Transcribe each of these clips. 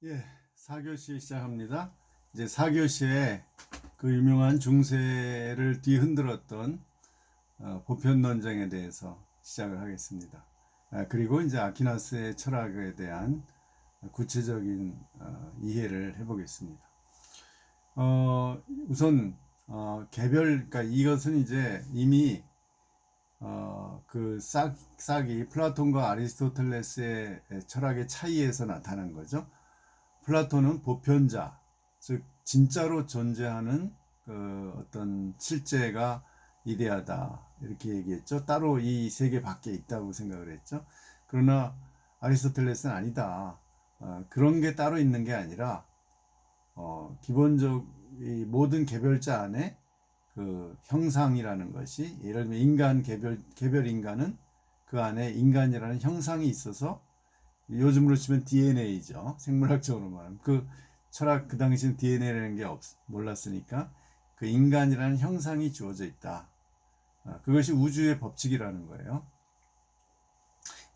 예, 4교시 시작합니다. 이제 4교시에 그 유명한 중세를 뒤흔들었던 보편 논쟁에 대해서 시작을 하겠습니다. 그리고 이제 아퀴나스의 철학에 대한 구체적인 이해를 해보겠습니다. 우선 그러니까 이것은 이제 이미 그 싹이 플라톤과 아리스토텔레스의 철학의 차이에서 나타난 거죠. 플라톤은 보편자, 즉 진짜로 존재하는 그 어떤 실제가 이데아다 이렇게 얘기했죠. 따로 이 세계 밖에 있다고 생각을 했죠. 그러나 아리스토텔레스는 아니다. 그런 게 따로 있는 게 아니라 기본적 이 모든 개별자 안에 그 형상이라는 것이, 예를 들면 인간 개별 인간은 그 안에 인간이라는 형상이 있어서, 요즘으로 치면 DNA죠. 생물학적으로 말하면. 그 철학 그 당시는 DNA라는 게 몰랐으니까 그 인간이라는 형상이 주어져 있다. 그것이 우주의 법칙이라는 거예요.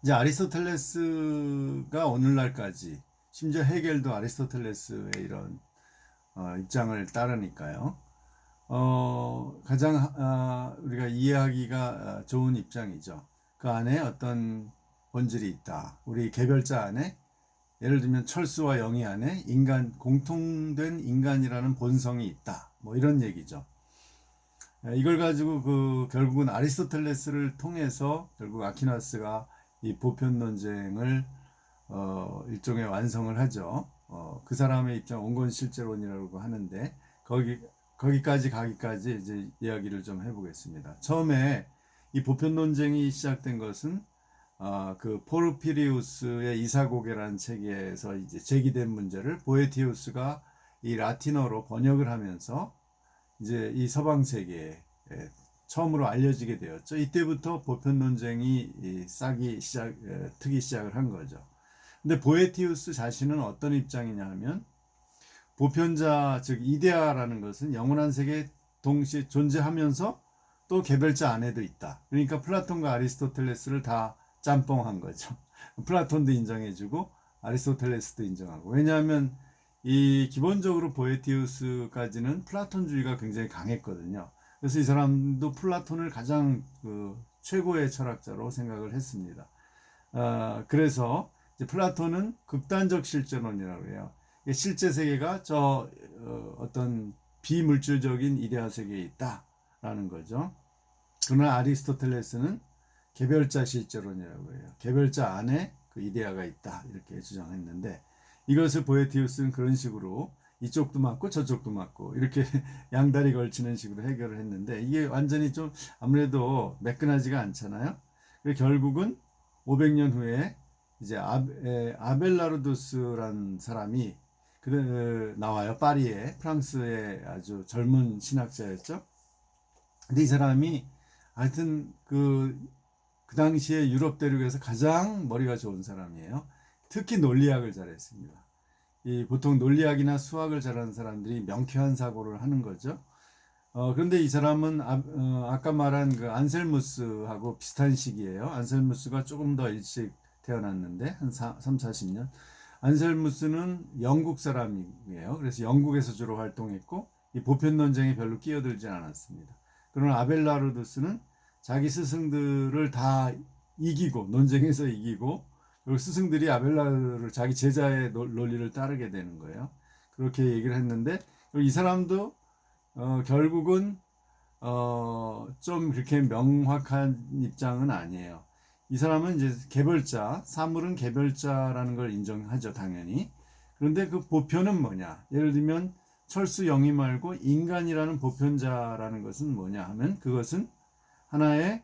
이제 아리스토텔레스가 오늘날까지, 심지어 헤겔도 아리스토텔레스의 이런 입장을 따르니까요. 가장 우리가 이해하기가 좋은 입장이죠. 그 안에 어떤 본질이 있다. 우리 개별자 안에, 예를 들면 철수와 영희 안에 공통된 인간이라는 본성이 있다. 뭐 이런 얘기죠. 이걸 가지고 결국은 아리스토텔레스를 통해서 결국 아퀴나스가 이 보편 논쟁을 일종의 완성을 하죠. 그 사람의 입장 온건실제론이라고 하는데, 거기까지 가기까지 이제 이야기를 좀 해보겠습니다. 처음에 이 보편 논쟁이 시작된 것은 그 포르피리우스의 이사고개라는 책에서 이제 제기된 문제를 보에티우스가 이 라틴어로 번역을 하면서 이제 이 서방 세계에 처음으로 알려지게 되었죠. 이때부터 보편 논쟁이 트기 시작을 한 거죠. 근데 보에티우스 자신은 어떤 입장이냐 하면, 보편자, 즉 이데아라는 것은 영원한 세계에 동시에 존재하면서 또 개별자 안에도 있다. 그러니까 플라톤과 아리스토텔레스를 다 짬뽕한 거죠. 플라톤도 인정해주고 아리스토텔레스도 인정하고. 왜냐하면 이 기본적으로 보에티우스까지는 플라톤주의가 굉장히 강했거든요. 그래서 이 사람도 플라톤을 가장 최고의 철학자로 생각을 했습니다. 그래서 이제 플라톤은 극단적 실존론이라고 해요. 실제 세계가 어떤 비물질적인 이데아 세계에 있다라는 거죠. 그러나 아리스토텔레스는 개별자 실제론이라고 해요. 개별자 안에 그 이데아가 있다 이렇게 주장했는데, 이것을 보에티우스는 그런 식으로 이쪽도 맞고 저쪽도 맞고 이렇게 양다리 걸치는 식으로 해결을 했는데, 이게 완전히 좀 아무래도 매끈하지가 않잖아요. 결국은 500년 후에 이제 아벨라르두스란 사람이 나와요. 파리에, 프랑스의 아주 젊은 신학자였죠. 근데 이 사람이 하여튼 그 당시에 유럽 대륙에서 가장 머리가 좋은 사람이에요. 특히 논리학을 잘했습니다. 보통 논리학이나 수학을 잘하는 사람들이 명쾌한 사고를 하는 거죠. 그런데 이 사람은 아까 말한 그 안셀무스하고 비슷한 시기예요. 안셀무스가 조금 더 일찍 태어났는데 한 3, 40년. 안셀무스는 영국 사람이에요. 그래서 영국에서 주로 활동했고 이 보편 논쟁에 별로 끼어들지 않았습니다. 그러나 아벨라르두스는 자기 스승들을 다 이기고, 논쟁에서 이기고, 그리고 스승들이 아벨라르를 자기 제자의 논리를 따르게 되는 거예요. 그렇게 얘기를 했는데, 이 사람도 결국은 좀 그렇게 명확한 입장은 아니에요. 이 사람은 이제 사물은 개별자라는 걸 인정하죠, 당연히. 그런데 그 보편은 뭐냐? 예를 들면 철수 영희 말고 인간이라는 보편자라는 것은 뭐냐 하면, 그것은 하나의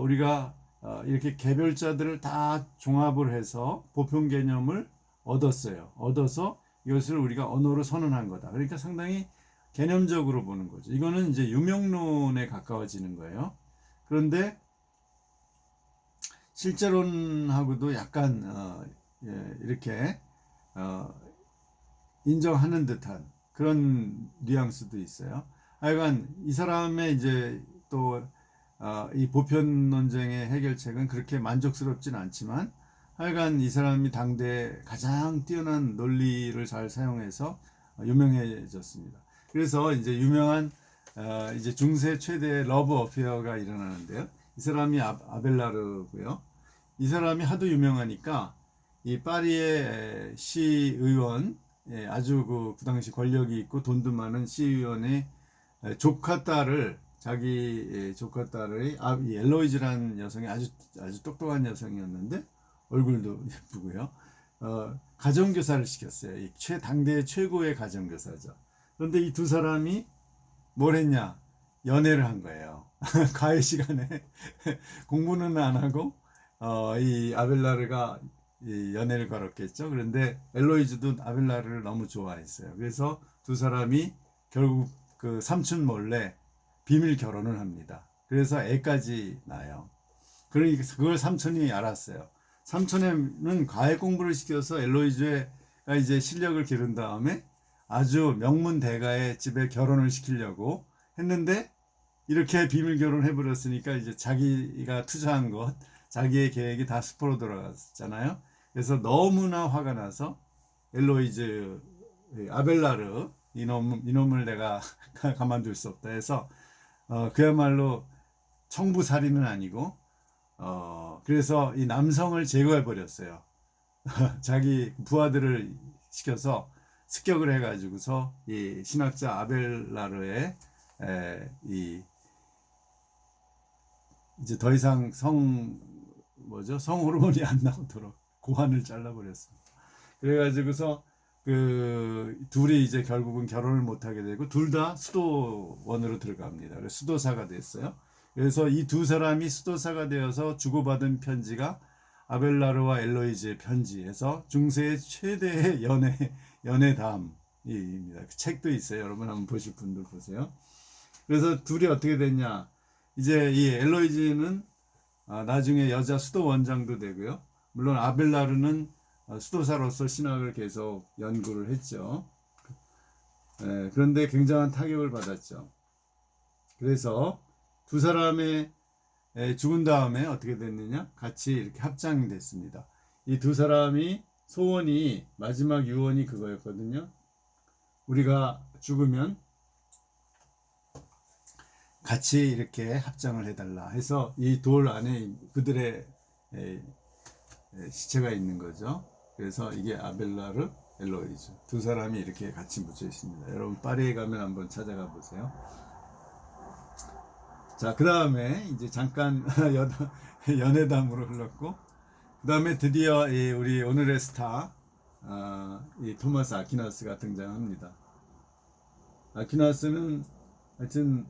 우리가 이렇게 개별자들을 다 종합을 해서 보편 개념을 얻어서 이것을 우리가 언어로 선언한 거다. 그러니까 상당히 개념적으로 보는 거죠. 이거는 이제 유명론에 가까워지는 거예요. 그런데 실제론하고도 약간 이렇게 인정하는 듯한 그런 뉘앙스도 있어요. 하여간 이 사람의 이제 또 이 보편 논쟁의 해결책은 그렇게 만족스럽진 않지만, 하여간 이 사람이 당대 가장 뛰어난 논리를 잘 사용해서 유명해졌습니다. 그래서 이제 유명한 이제 중세 최대의 러브 어페어가 일어나는데요. 이 사람이 아벨라르고요. 이 사람이 하도 유명하니까 이 파리의 시의원, 아주 그 당시 권력이 있고 돈도 많은 시의원의 조카 딸을 자기 조카 딸의 이 엘로이즈라는 여성이 아주 똑똑한 여성이었는데 얼굴도 예쁘고요. 가정교사를 시켰어요. 이 당대 최고의 가정교사죠. 그런데 이 두 사람이 뭘 했냐? 연애를 한 거예요. 과외 시간에 공부는 안 하고 이 아벨라르가 이 연애를 걸었겠죠. 그런데 엘로이즈도 아벨라르를 너무 좋아했어요. 그래서 두 사람이 결국 그 삼촌 몰래 비밀 결혼을 합니다. 그래서 애까지 낳아요. 그러니까 그걸 삼촌이 알았어요. 삼촌에는 과외 공부를 시켜서 엘로이즈가 이제 실력을 기른 다음에 아주 명문 대가의 집에 결혼을 시키려고 했는데 이렇게 비밀 결혼해 버렸으니까 이제 자기가 투자한 것, 자기의 계획이 다 수포로 돌아갔잖아요. 그래서 너무나 화가 나서 엘로이즈 아벨라르 이놈을 내가 가만둘 수 없다 해서 그야말로 청부살인은 아니고 그래서 이 남성을 제거해 버렸어요. 자기 부하들을 시켜서 습격을 해가지고서 이 신학자 아벨라르의 이제 더 이상 성 호르몬이 안 나오도록 고환을 잘라버렸습니다. 그래가지고서 그 둘이 이제 결국은 결혼을 못하게 되고 둘 다 수도원으로 들어갑니다. 그래서 수도사가 됐어요. 그래서 이 두 사람이 수도사가 되어서 주고받은 편지가 아벨라르와 엘로이즈의 편지에서 중세의 최대의 연애담입니다. 그 책도 있어요. 여러분 한번 보실 분들 보세요. 그래서 둘이 어떻게 됐냐? 이제 이 엘로이즈는 나중에 여자 수도원장도 되고요. 물론 아벨라르는 수도사로서 신학을 계속 연구를 했죠. 그런데 굉장한 타격을 받았죠. 그래서 두 사람의 죽은 다음에 어떻게 됐느냐? 같이 이렇게 합장이 됐습니다. 이 두 사람이 소원이 마지막 유언이 그거였거든요. 우리가 죽으면 같이 이렇게 합장을 해달라 해서 이 돌 안에 그들의 시체가 있는 거죠. 그래서 이게 아벨라르, 엘로이즈 두 사람이 이렇게 같이 묻혀 있습니다. 여러분 파리에 가면 한번 찾아가 보세요. 자, 그 다음에 이제 잠깐 연애담으로 흘렀고, 그 다음에 드디어 우리 오늘의 스타, 이 토마스 아퀴나스가 등장합니다. 아퀴나스는 하여튼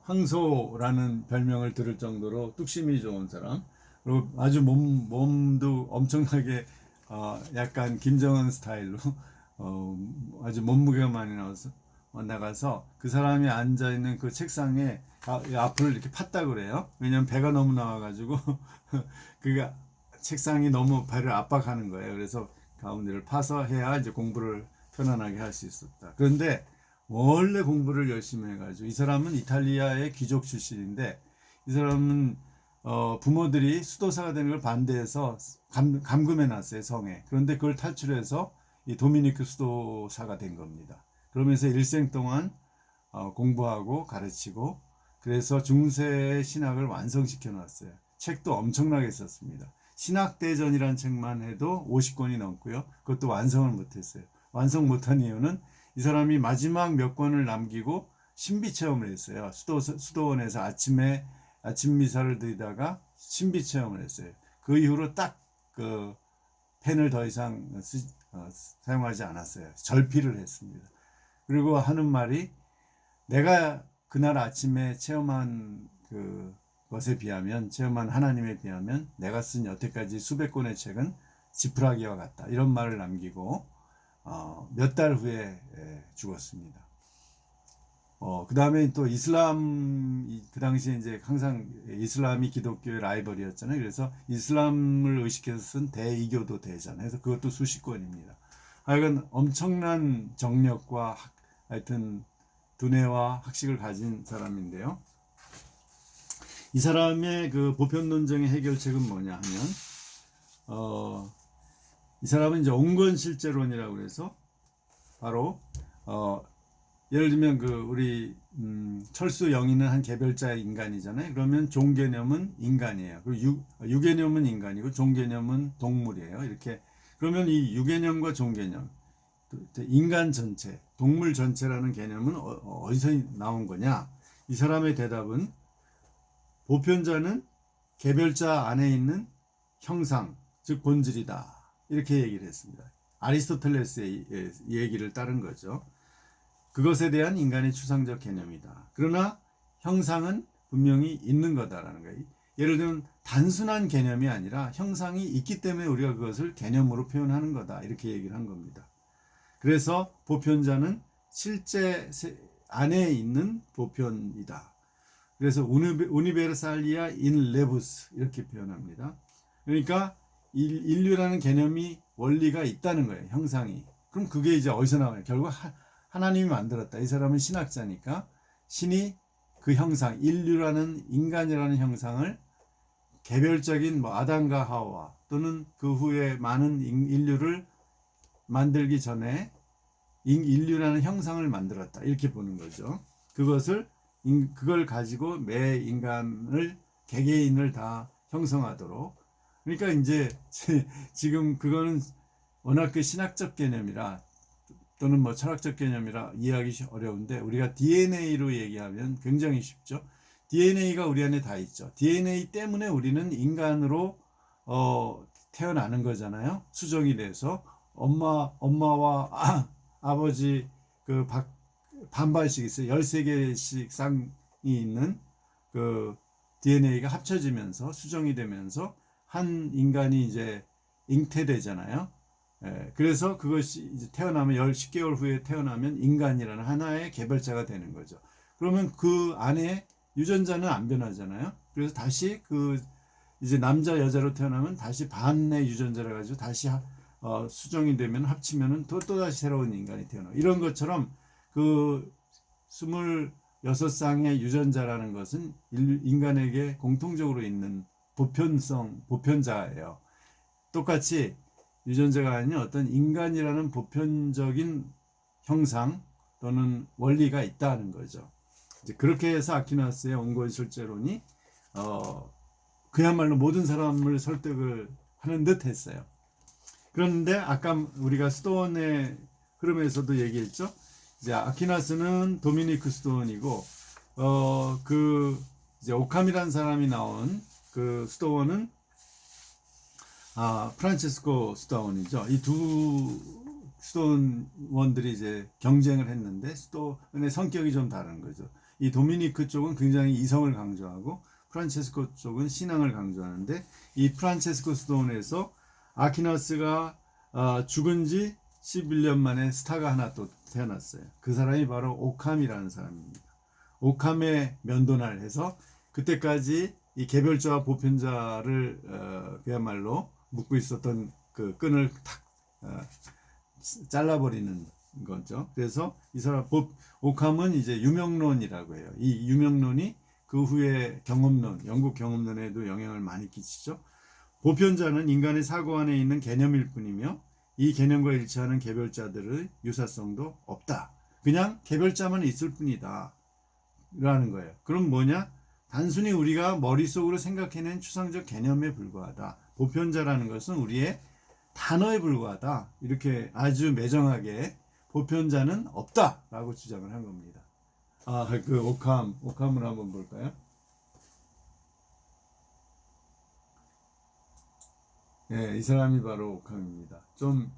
황소라는 별명을 들을 정도로 뚝심이 좋은 사람, 그리고 아주 몸도 엄청나게 약간 김정은 스타일로 아주 몸무게가 많이 나가서 그 사람이 앉아 있는 그 책상에 앞을 이렇게 팠다 그래요. 왜냐면 배가 너무 나와가지고 그게 책상이 너무 배를 압박하는 거예요. 그래서 가운데를 파서 해야 이제 공부를 편안하게 할 수 있었다. 그런데 원래 공부를 열심히 해가지고 이 사람은 이탈리아의 귀족 출신인데 이 사람은 부모들이 수도사가 되는 걸 반대해서 감금해 놨어요, 성에. 그런데 그걸 탈출해서 이 도미니크 수도사가 된 겁니다. 그러면서 일생 동안 공부하고 가르치고 그래서 중세 신학을 완성시켜 놨어요. 책도 엄청나게 썼습니다. 신학대전이라는 책만 해도 50권이 넘고요. 그것도 완성을 못했어요. 완성 못한 이유는 이 사람이 마지막 몇 권을 남기고 신비 체험을 했어요. 수도원에서 아침 미사를 드리다가 신비 체험을 했어요. 그 이후로 딱 그 펜을 더 이상 사용하지 않았어요. 절필을 했습니다. 그리고 하는 말이 내가 그날 아침에 체험한 체험한 하나님에 비하면 내가 쓴 여태까지 수백 권의 책은 지푸라기와 같다. 이런 말을 남기고 몇 달 후에 죽었습니다. 그 다음에 또 그 당시에 이제 항상 이슬람이 기독교의 라이벌이었잖아요. 그래서 이슬람을 의식해서 쓴 대이교도 대잖아요. 그래서 그것도 수십 권입니다. 하여간 엄청난 정력과 하여튼 두뇌와 학식을 가진 사람인데요. 이 사람의 그 보편논쟁의 해결책은 뭐냐 하면 이 사람은 이제 온건실제론이라고 그래서 바로 예를 들면 그 우리 철수 영인은 한 개별자의 인간이잖아요. 그러면 종개념은 인간이에요. 그리고 유개념은 인간이고 종개념은 동물이에요. 이렇게 그러면 이 유개념과 종개념, 인간 전체, 동물 전체라는 개념은 어디서 나온 거냐? 이 사람의 대답은 보편자는 개별자 안에 있는 형상, 즉 본질이다. 이렇게 얘기를 했습니다. 아리스토텔레스의 얘기를 따른 거죠. 그것에 대한 인간의 추상적 개념이다. 그러나 형상은 분명히 있는 거다라는 거예요. 예를 들면 단순한 개념이 아니라 형상이 있기 때문에 우리가 그것을 개념으로 표현하는 거다. 이렇게 얘기를 한 겁니다. 그래서 보편자는 실제 안에 있는 보편이다. 그래서 우니베르살리아 인 레부스 이렇게 표현합니다. 그러니까 인류라는 개념이 원리가 있다는 거예요. 형상이. 그럼 그게 이제 어디서 나와요? 결국 하나님이 만들었다. 이 사람은 신학자니까 신이 그 형상, 인류라는 인간이라는 형상을 개별적인 뭐 아담과 하와 또는 그 후에 많은 인류를 만들기 전에 인류라는 형상을 만들었다. 이렇게 보는 거죠. 그걸 가지고 매 인간을 개개인을 다 형성하도록. 그러니까 이제 지금 그거는 워낙 그 신학적 개념이라 또는 뭐 철학적 개념이라 이해하기 어려운데 우리가 DNA로 얘기하면 굉장히 쉽죠. DNA가 우리 안에 다 있죠. DNA 때문에 우리는 인간으로 태어나는 거잖아요. 수정이 돼서 엄마와 아버지 그 반발씩 있어요. 13개씩 쌍이 있는 그 DNA가 합쳐지면서 수정이 되면서 한 인간이 이제 잉태되잖아요. 그래서 그것이 이제 태어나면 10개월 후에 태어나면 인간이라는 하나의 개별자가 되는 거죠. 그러면 그 안에 유전자는 안 변하잖아요. 그래서 다시 그 이제 남자 여자로 태어나면 다시 반의 유전자를 가지고 다시 수정이 되면 합치면은 또다시 새로운 인간이 태어나. 이런 것처럼 그 26쌍의 유전자라는 것은 인간에게 공통적으로 있는 보편자예요. 똑같이 유전자가 아닌 어떤 인간이라는 보편적인 형상 또는 원리가 있다는 거죠. 이제 그렇게 해서 아퀴나스의 온건실제론이 그야말로 모든 사람을 설득을 하는 듯 했어요. 그런데 아까 우리가 스토원의 흐름에서도 얘기했죠. 이제 아퀴나스는 도미니크 스토원이고 그 이제 오캄이라는 사람이 나온 그 스토원은 프란체스코 스토원이죠. 이 두 스토원들이 이제 경쟁을 했는데 스토원의 성격이 좀 다른 거죠. 이 도미니크 쪽은 굉장히 이성을 강조하고 프란체스코 쪽은 신앙을 강조하는데 이 프란체스코 스토원에서 아퀴나스가 죽은 지 11년 만에 스타가 하나 또 태어났어요. 그 사람이 바로 오캄이라는 사람입니다. 오캄의 면도날 해서 그때까지 이 개별자와 보편자를 그야말로 묶고 있었던 그 끈을 탁 잘라버리는 거죠. 그래서 이 사람 오캄은 이제 유명론이라고 해요. 이 유명론이 그 후에 경험론, 영국 경험론에도 영향을 많이 끼치죠. 보편자는 인간의 사고 안에 있는 개념일 뿐이며 이 개념과 일치하는 개별자들의 유사성도 없다. 그냥 개별자만 있을 뿐이다. 라는 거예요. 그럼 뭐냐? 단순히 우리가 머릿속으로 생각해낸 추상적 개념에 불과하다. 보편자라는 것은 우리의 단어에 불과하다. 이렇게 아주 매정하게 보편자는 없다. 라고 주장을 한 겁니다. 그 오캄을 한번 볼까요? 이 사람이 바로 오캄입니다. 좀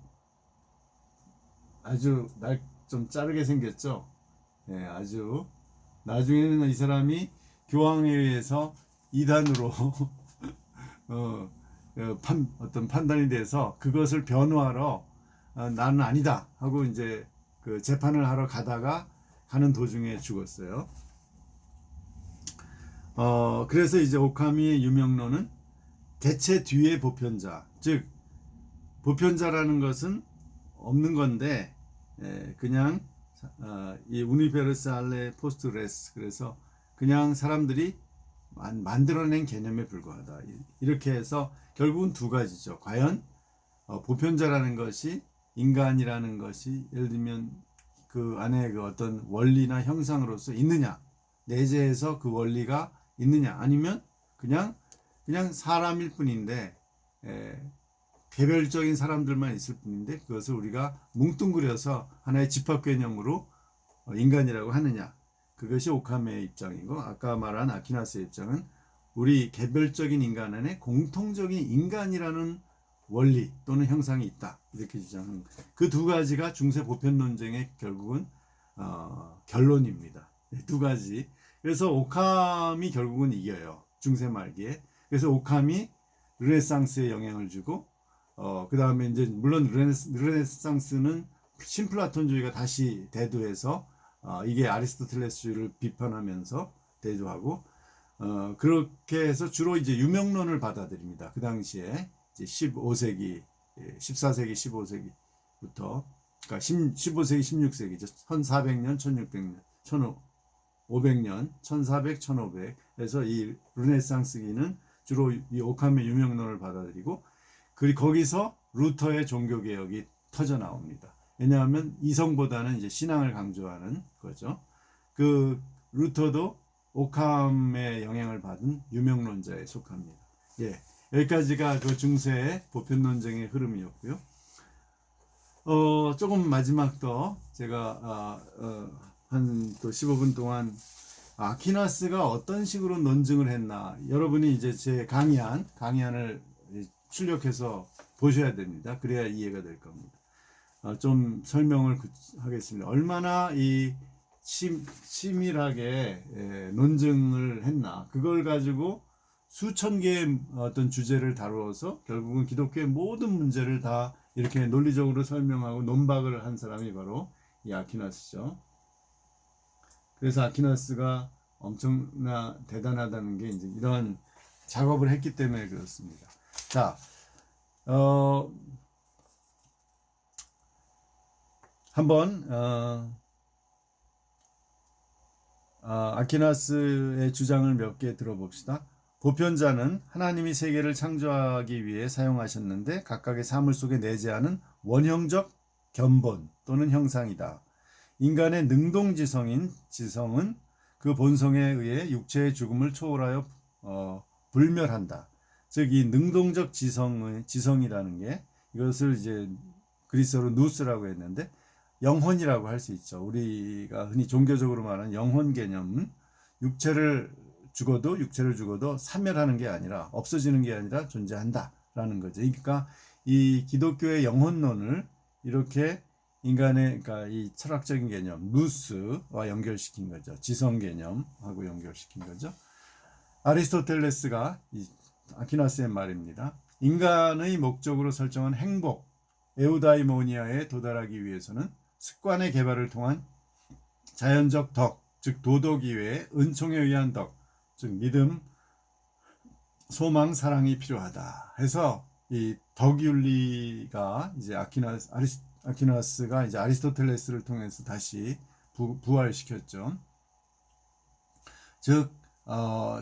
아주 좀 자르게 생겼죠? 아주 나중에는 이 사람이 교황회의에서 이단으로 어떤 판단이 돼서 그것을 변호하러 나는 아니다 하고 이제 그 재판을 하러 가는 도중에 죽었어요. 그래서 이제 오카미의 유명론은 개체 뒤의 보편자, 즉 보편자라는 것은 없는 건데 그냥 이 우니베르살레 포스트 레스, 그래서 그냥 사람들이 만들어낸 개념에 불과하다. 이렇게 해서 결국은 두 가지죠. 과연 보편자라는 것이 인간이라는 것이 예를 들면 그 안에 그 어떤 원리나 형상으로서 있느냐, 내재해서 그 원리가 있느냐, 아니면 그냥 사람일 뿐인데 개별적인 사람들만 있을 뿐인데 그것을 우리가 뭉뚱그려서 하나의 집합 개념으로 인간이라고 하느냐. 그것이 오카메의 입장이고, 아까 말한 아퀴나스의 입장은 우리 개별적인 인간 안에 공통적인 인간이라는 원리 또는 형상이 있다, 이렇게 주장하는 그 두 가지가 중세 보편 논쟁의 결국은 결론입니다. 두 가지. 그래서 오캄이 결국은 이겨요, 중세 말기에. 그래서 오캄이 르네상스에 영향을 주고 그 다음에 이제 물론 르네상스는 신플라톤주의가 다시 대두해서 이게 아리스토텔레스주의를 비판하면서 대두하고 그렇게 해서 주로 이제 유명론을 받아들입니다. 그 당시에 이제 15세기, 14세기, 15세기부터 그러니까 15세기, 16세기죠. 1400년, 1600년, 1500년, 1400, 1500. 그래서 이 르네상스기는 주로 이 오캄의 유명론을 받아들이고 거기서 루터의 종교개혁이 터져 나옵니다. 왜냐하면 이성보다는 이제 신앙을 강조하는 거죠. 그 루터도 오캄의 영향을 받은 유명론자에 속합니다. 예, 여기까지가 그 중세의 보편 논쟁의 흐름이었고요. 조금 마지막 더 제가 한 또 15분 동안 아퀴나스가 어떤 식으로 논증을 했나, 여러분이 이제 제 강의안을 출력해서 보셔야 됩니다. 그래야 이해가 될 겁니다. 좀 설명을 하겠습니다. 얼마나 이 치밀하게 논증을 했나, 그걸 가지고 수천 개의 어떤 주제를 다루어서 결국은 기독교의 모든 문제를 다 이렇게 논리적으로 설명하고 논박을 한 사람이 바로 이 아퀴나스죠. 그래서 아퀴나스가 엄청나 대단하다는 게 이제 이런 작업을 했기 때문에 그렇습니다. 자, 한번 아퀴나스의 주장을 몇 개 들어봅시다. 보편자는 하나님이 세계를 창조하기 위해 사용하셨는데 각각의 사물 속에 내재하는 원형적 견본 또는 형상이다. 인간의 능동지성은 그 본성에 의해 육체의 죽음을 초월하여 불멸한다. 즉 이 능동적 지성이라는 게, 이것을 이제 그리스어로 누스라고 했는데 영혼이라고 할 수 있죠. 우리가 흔히 종교적으로 말하는 영혼 개념은 육체를 죽어도 사멸하는 게 아니라, 없어지는 게 아니라 존재한다라는 거죠. 그러니까 이 기독교의 영혼론을 이렇게 인간의, 그러니까 이 철학적인 개념 누스와 연결시킨 거죠. 지성 개념하고 연결시킨 거죠. 아리스토텔레스가 아퀴나스의 말입니다. 인간의 목적으로 설정한 행복, 에우다이모니아에 도달하기 위해서는 습관의 개발을 통한 자연적 덕, 즉 도덕 이외에 은총에 의한 덕, 즉 믿음, 소망, 사랑이 필요하다 해서 이 덕윤리가 이제 아퀴나스가 이제 아리스토텔레스를 통해서 다시 부활시켰죠. 즉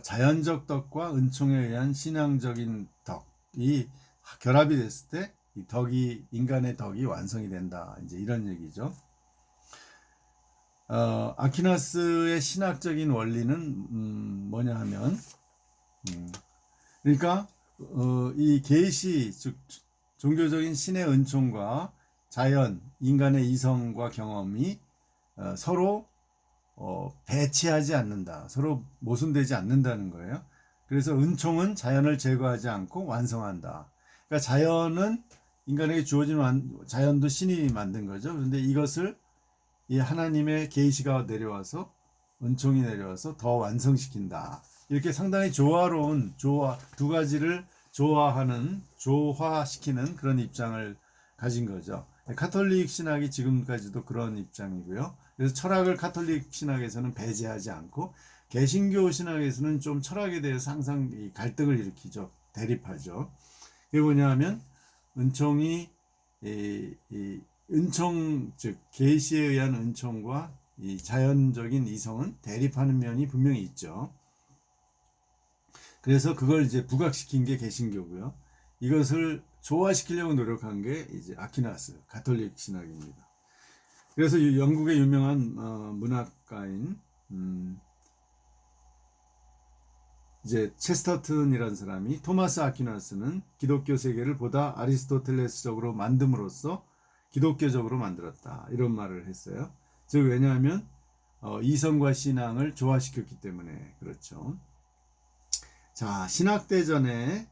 자연적 덕과 은총에 의한 신앙적인 덕이 결합이 됐을 때 이 인간의 덕이 완성이 된다, 이제 이런 얘기죠. 아퀴나스의 신학적인 원리는 뭐냐 하면 그러니까 이 계시, 즉 종교적인 신의 은총과 자연, 인간의 이성과 경험이 서로 배치하지 않는다, 서로 모순되지 않는다는 거예요. 그래서 은총은 자연을 제거하지 않고 완성한다. 그러니까 자연은 인간에게 주어진 자연도 신이 만든 거죠. 그런데 이것을 이 하나님의 계시가 내려와서, 은총이 내려와서 더 완성시킨다. 이렇게 상당히 조화로운 두 가지를 조화시키는 그런 입장을 가진 거죠. 카톨릭 신학이 지금까지도 그런 입장이고요. 그래서 철학을 카톨릭 신학에서는 배제하지 않고, 개신교 신학에서는 좀 철학에 대해서 항상 갈등을 일으키죠. 대립하죠. 그게 뭐냐면 은총이 은총, 즉 계시에 의한 은총과 이 자연적인 이성은 대립하는 면이 분명히 있죠. 그래서 그걸 이제 부각시킨 게 개신교고요. 이것을 조화시키려고 노력한 게 이제 아퀴나스 가톨릭 신학입니다. 그래서 영국의 유명한 문학가인 이제 체스터튼이라는 사람이 토마스 아퀴나스는 기독교 세계를 보다 아리스토텔레스적으로 만듦으로써 기독교적으로 만들었다, 이런 말을 했어요. 즉 왜냐하면 이성과 신앙을 조화시켰기 때문에 그렇죠. 자, 신학대전에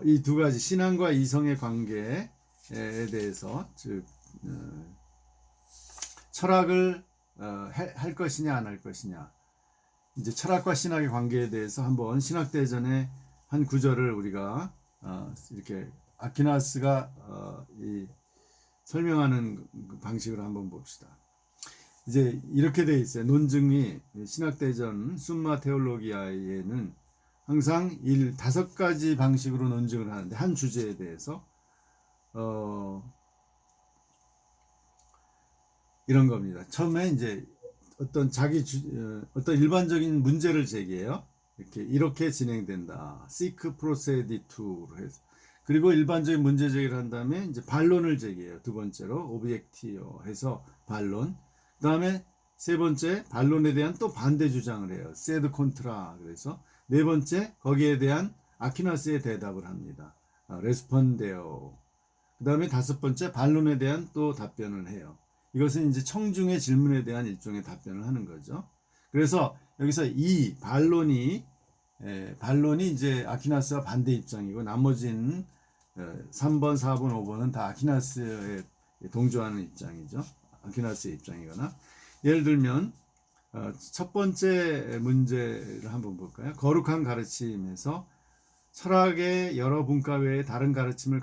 이 두 가지 신앙과 이성의 관계에 대해서, 즉 철학을 할 것이냐 안 할 것이냐, 이제 철학과 신학의 관계에 대해서 한번 신학대전의 한 구절을 우리가 이렇게 아퀴나스가 설명하는 방식으로 한번 봅시다. 이제 이렇게 돼 있어요. 논증이 신학대전 숨마 테올로기아에는 항상 5가지 방식으로 논증을 하는데, 한 주제에 대해서 이런 겁니다. 처음에 이제 어떤 어떤 일반적인 문제를 제기해요. 이렇게 진행된다. seek proceed to로 해서. 그리고 일반적인 문제 제기를 한 다음에 이제 반론을 제기해요. 두 번째로 objectio 해서 반론. 그 다음에 세 번째 반론에 대한 또 반대 주장을 해요. sed contra. 그래서 네 번째 거기에 대한 아퀴나스의 대답을 합니다. respondeo. 그 다음에 다섯 번째 반론에 대한 또 답변을 해요. 이것은 이제 청중의 질문에 대한 일종의 답변을 하는 거죠. 그래서 여기서 이 반론이 이제 아퀴나스와 반대 입장이고, 나머지는 3번, 4번, 5번은 다 아퀴나스에 동조하는 입장이죠. 아퀴나스의 입장이거나, 예를 들면 첫 번째 문제를 한번 볼까요? 거룩한 가르침에서 철학의 여러 분과 외에 다른 가르침을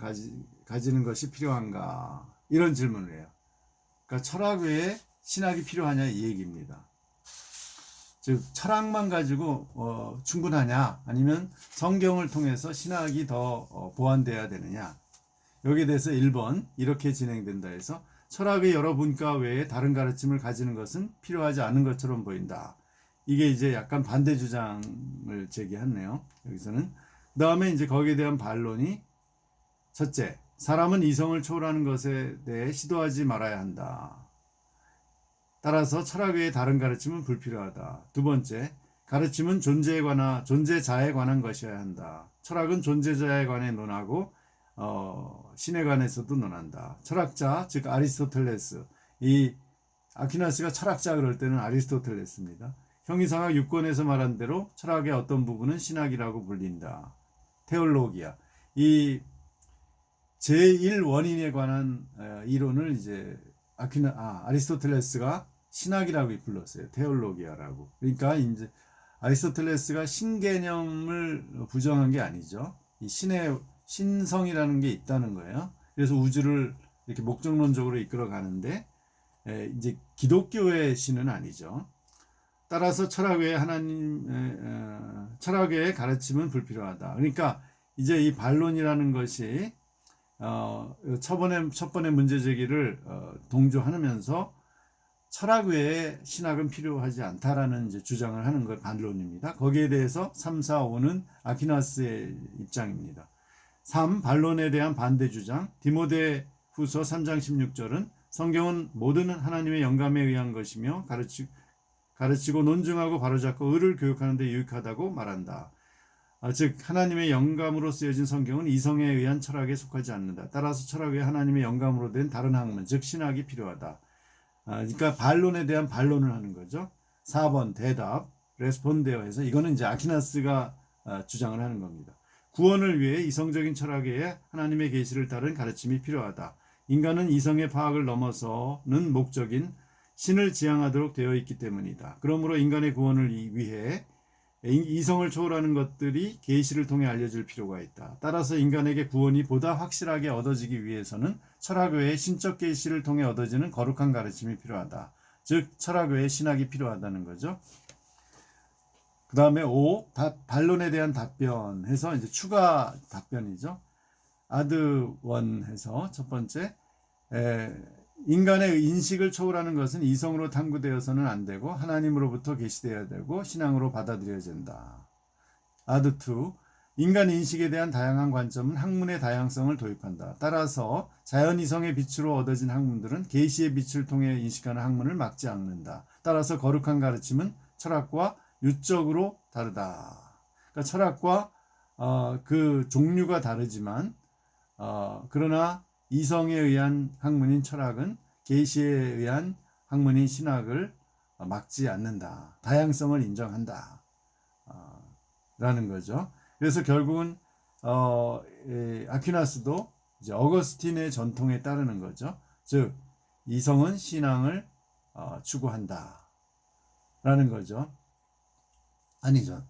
가지는 것이 필요한가? 이런 질문을 해요. 그러니까 철학 외에 신학이 필요하냐, 이 얘기입니다. 즉 철학만 가지고 충분하냐, 아니면 성경을 통해서 신학이 더 보완돼야 되느냐. 여기에 대해서 1번 이렇게 진행된다 해서 철학의 여러 분과 외에 다른 가르침을 가지는 것은 필요하지 않은 것처럼 보인다. 이게 이제 약간 반대 주장을 제기했네요. 여기서는. 그 다음에 이제 거기에 대한 반론이, 첫째, 사람은 이성을 초월하는 것에 대해 시도하지 말아야 한다. 따라서 철학 외에 다른 가르침은 불필요하다. 두 번째, 가르침은 존재자에 관한 것이어야 한다. 철학은 존재자에 관해 논하고 신에 관해서도 논한다. 철학자, 즉 아리스토텔레스, 이 아퀴나스가 철학자 그럴 때는 아리스토텔레스입니다. 형이상학 6권에서 말한 대로 철학의 어떤 부분은 신학이라고 불린다. 테올로기아, 이 제1원인에 관한 이론을 이제 아리스토텔레스가 신학이라고 불렀어요. 테올로기아라고. 그러니까 이제 아리스토텔레스가 신개념을 부정한 게 아니죠. 이 신성이라는 게 있다는 거예요. 그래서 우주를 이렇게 목적론적으로 이끌어 가는데, 이제 기독교의 신은 아니죠. 따라서 철학 외의 가르침은 불필요하다. 그러니까 이제 이 반론이라는 것이 첫 번째 문제 제기를 동조하면서 철학 외에 신학은 필요하지 않다라는 이제 주장을 하는 걸 반론입니다. 거기에 대해서 3, 4, 5는 아퀴나스의 입장입니다. 3. 반론에 대한 반대 주장. 디모데 후서 3장 16절은 성경은 모든 하나님의 영감에 의한 것이며 가르치고 논증하고 바로잡고 의를 교육하는 데 유익하다고 말한다. 즉 하나님의 영감으로 쓰여진 성경은 이성에 의한 철학에 속하지 않는다. 따라서 철학 외에 하나님의 영감으로 된 다른 학문, 즉 신학이 필요하다. 그러니까 반론에 대한 반론을 하는 거죠. 4번 대답, 레스폰데어 해서 이거는 이제 아퀴나스가 주장을 하는 겁니다. 구원을 위해 이성적인 철학에 하나님의 계시를 따른 가르침이 필요하다. 인간은 이성의 파악을 넘어서는 목적인 신을 지향하도록 되어 있기 때문이다. 그러므로 인간의 구원을 위해 이성을 초월하는 것들이 계시를 통해 알려질 필요가 있다. 따라서 인간에게 구원이 보다 확실하게 얻어지기 위해서는 철학 외에 신적 계시를 통해 얻어지는 거룩한 가르침이 필요하다. 즉 철학 외에 신학이 필요하다는 거죠. 그 다음에 5. 반론에 대한 답변 해서 이제 추가 답변이죠. 아드 원 해서 첫 번째, 인간의 인식을 초월하는 것은 이성으로 탐구되어서는 안 되고 하나님으로부터 계시되어야 되고 신앙으로 받아들여진다. 아드 2. 인간 인식에 대한 다양한 관점은 학문의 다양성을 도입한다. 따라서 자연 이성의 빛으로 얻어진 학문들은 계시의 빛을 통해 인식하는 학문을 막지 않는다. 따라서 거룩한 가르침은 철학과 유적으로 다르다. 그러니까 철학과 그 종류가 다르지만 그러나 이성에 의한 학문인 철학은 계시에 의한 학문인 신학을 막지 않는다. 다양성을 인정한다. 라는 거죠. 그래서 결국은 아퀴나스도 이제 어거스틴의 전통에 따르는 거죠. 즉 이성은 신앙을 추구한다. 라는 거죠. 아니죠.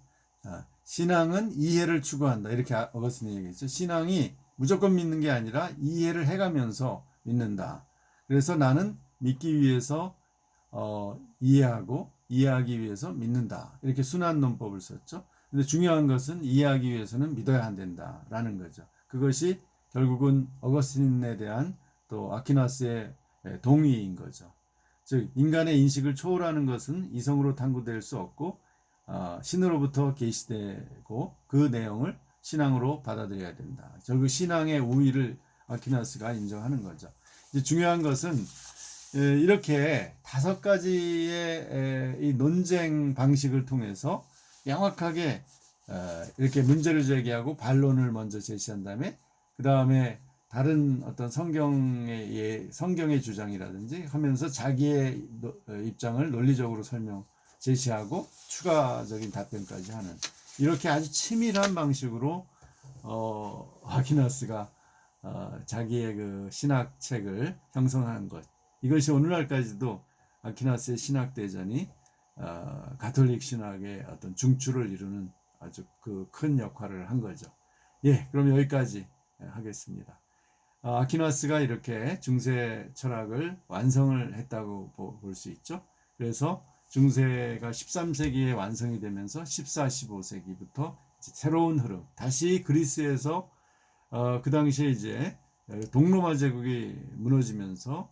신앙은 이해를 추구한다. 이렇게 어거스틴이 얘기했죠. 신앙이 무조건 믿는 게 아니라 이해를 해가면서 믿는다. 그래서 나는 믿기 위해서 이해하기 위해서 믿는다. 이렇게 순환 논법을 썼죠. 근데 중요한 것은 이해하기 위해서는 믿어야 안 된다라는 거죠. 그것이 결국은 어거스틴에 대한 또 아퀴나스의 동의인 거죠. 즉 인간의 인식을 초월하는 것은 이성으로 탐구될 수 없고 신으로부터 계시되고 그 내용을 신앙으로 받아들여야 된다. 결국 신앙의 우위를 아퀴나스가 인정하는 거죠. 이제 중요한 것은 이렇게 5가지의 이 논쟁 방식을 통해서 명확하게 이렇게 문제를 제기하고 반론을 먼저 제시한 다음에 그 다음에 다른 어떤 성경의 주장이라든지 하면서 자기의 입장을 논리적으로 제시하고 추가적인 답변까지 하는 이렇게 아주 치밀한 방식으로 아퀴나스가 자기의 그 신학책을 형성한 것, 이것이 오늘날까지도 아퀴나스의 신학대전이 가톨릭 신학의 어떤 중추를 이루는 아주 그 큰 역할을 한 거죠. 예, 그럼 여기까지 하겠습니다. 아퀴나스가 이렇게 중세 철학을 완성을 했다고 볼 수 있죠. 그래서 중세가 13세기에 완성이 되면서 14, 15세기부터 새로운 흐름, 다시 그리스에서 그 당시에 이제 동로마 제국이 무너지면서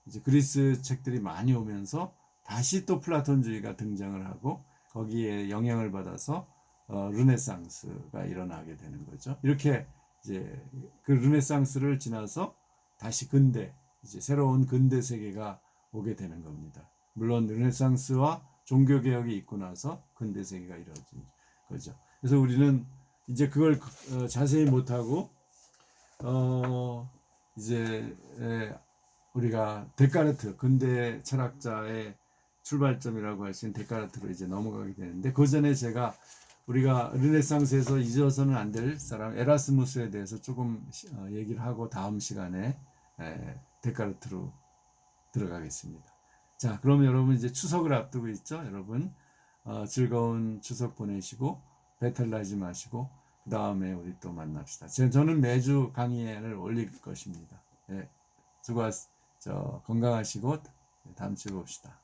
이제 그리스 책들이 많이 오면서 다시 또 플라톤주의가 등장을 하고 거기에 영향을 받아서 르네상스가 일어나게 되는 거죠. 이렇게 이제 그 르네상스를 지나서 다시 근대, 이제 새로운 근대 세계가 오게 되는 겁니다. 물론 르네상스와 종교 개혁이 있고 나서 근대 세계가 이루어진 거죠. 그래서 우리는 이제 그걸 자세히 못하고 이제 우리가 데카르트, 근대 철학자의 출발점이라고 할 수 있는 데카르트로 이제 넘어가게 되는데, 그 전에 제가 우리가 르네상스에서 잊어서는 안 될 사람 에라스무스에 대해서 조금 얘기를 하고 다음 시간에 데카르트로 들어가겠습니다. 자, 그럼 여러분 이제 추석을 앞두고 있죠. 여러분 즐거운 추석 보내시고 배탈 나지 마시고 그 다음에 우리 또 만납시다. 저는 매주 강의를 올릴 것입니다. 건강하시고 다음 주에 봅시다.